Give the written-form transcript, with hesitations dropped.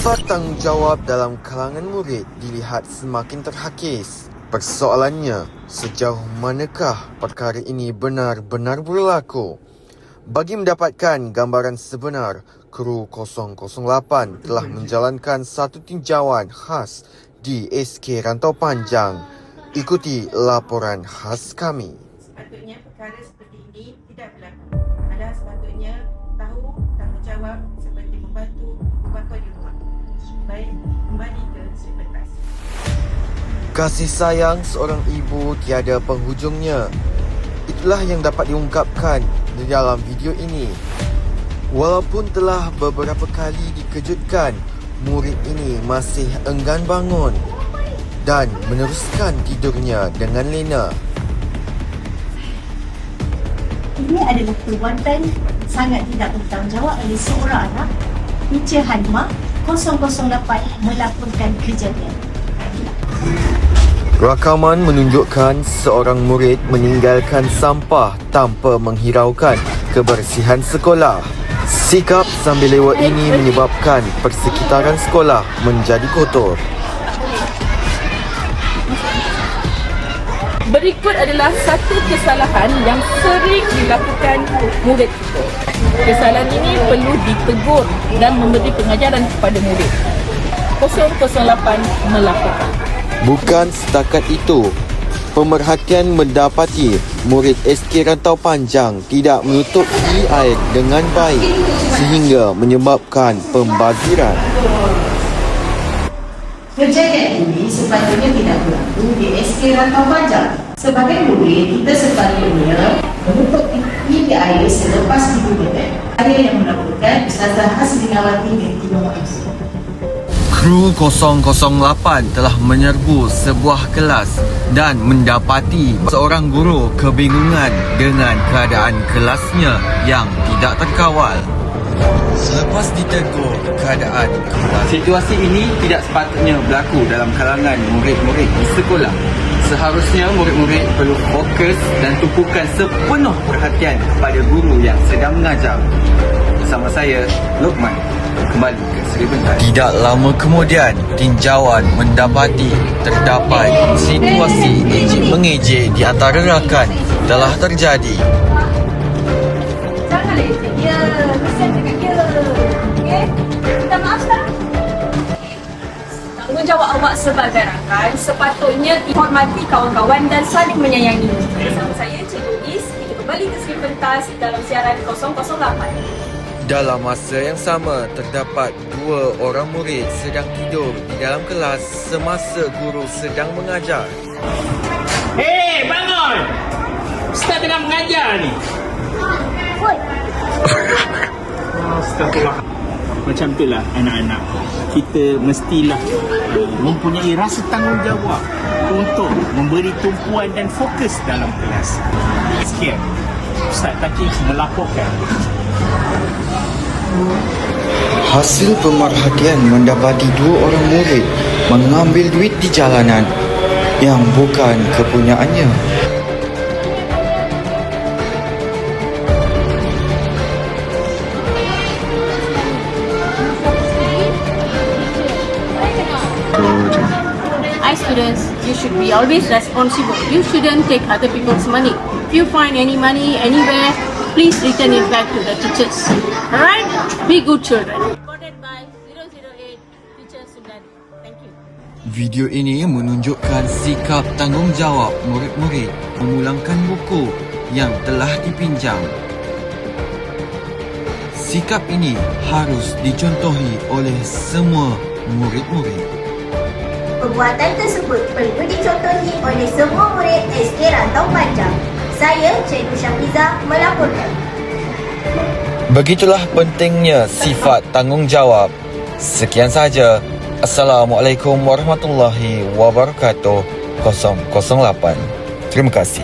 Sifat tanggungjawab dalam kalangan murid dilihat semakin terhakis. Persoalannya, sejauh manakah perkara ini benar-benar berlaku? Bagi mendapatkan gambaran sebenar, kru 008 telah menjalankan satu tinjauan khas di SK Rantau Panjang. Ikuti laporan khas kami. Sepatutnya perkara seperti ini tidak berlaku. Anda sepatutnya tahu tanggungjawab seperti membantu bakal di rumah. Baik, kembali ke skrip pentas. Kasih sayang seorang ibu tiada penghujungnya. Itulah yang dapat diungkapkan di dalam video ini. Walaupun telah beberapa kali dikejutkan, murid ini masih enggan bangun dan meneruskan tidurnya dengan lena. Ini adalah perbuatan sangat tidak bertanggungjawab oleh seorang anak. Teacher Halimah 008 melaporkan kejadian. Rakaman menunjukkan seorang murid meninggalkan sampah tanpa menghiraukan kebersihan sekolah. Sikap sambil lewat ini menyebabkan persekitaran sekolah menjadi kotor. Berikut adalah satu kesalahan yang sering dilakukan murid kita. Kesalahan ini perlu ditegur dan memberi pengajaran kepada murid. 008 melaporkan. Bukan setakat itu, pemerhatian mendapati murid SK Rantau Panjang tidak menutupi air dengan baik sehingga menyebabkan pembaziran. Kejadian ini sepatutnya tidak berlaku di SK Rantau Panjang. Sebagai murid, kita sepatutnya menutup pipi air selepas digunakan. Saya yang melaporkan Ustazah Haslinawati binti Muhammad. Kru 008 telah menyerbu sebuah kelas dan mendapati seorang guru kebingungan dengan keadaan kelasnya yang tidak terkawal. Selepas ditegur keadaan kelas, situasi ini tidak sepatutnya berlaku dalam kalangan murid-murid di sekolah. Seharusnya murid-murid perlu fokus dan tumpukan sepenuh perhatian kepada guru yang sedang mengajar. Bersama saya, Lokman, kembali ke Seri Bentas. Tidak lama kemudian, tinjauan mendapati terdapat situasi ejek-mengejek di antara rakan telah terjadi. Jangan leceh dia, kesian dengan dia. Okey? Minta maaf sekarang. Tanggungjawab awak sebagai rakan sepatutnya dihormati kawan-kawan dan saling menyayangi. Bersama saya, Cikgu Is, kita kembali ke skrip pentas dalam siaran 008. Dalam masa yang sama, terdapat dua orang murid sedang tidur di dalam kelas semasa guru sedang mengajar. Hei, bangun! Ustaz tengah mengajar ni. Astagfirullah. Macam itulah anak-anak. Kita mestilah mempunyai rasa tanggungjawab untuk memberi tumpuan dan fokus dalam kelas. Sekian. Ustaz Takif melaporkan. Hasil pemerhatian mendapati dua orang murid mengambil duit di jalanan yang bukan kepunyaannya. Hi students, you should be always responsible. You shouldn't take other people's money. If you find any money anywhere, please return it back to the teachers. Alright? Be good children. Recorded by 008 Teacher Sundari. Thank you. Video ini menunjukkan sikap tanggungjawab murid-murid memulangkan buku yang telah dipinjam. Sikap ini harus dicontohi oleh semua murid-murid. Perbuatan tersebut perlu dicontohi oleh semua murid SK Rantau Panjang. Saya, Cikgu Syafiza, melaporkan. Begitulah pentingnya sifat tanggungjawab. Sekian sahaja. Assalamualaikum warahmatullahi wabarakatuh. 008. Terima kasih.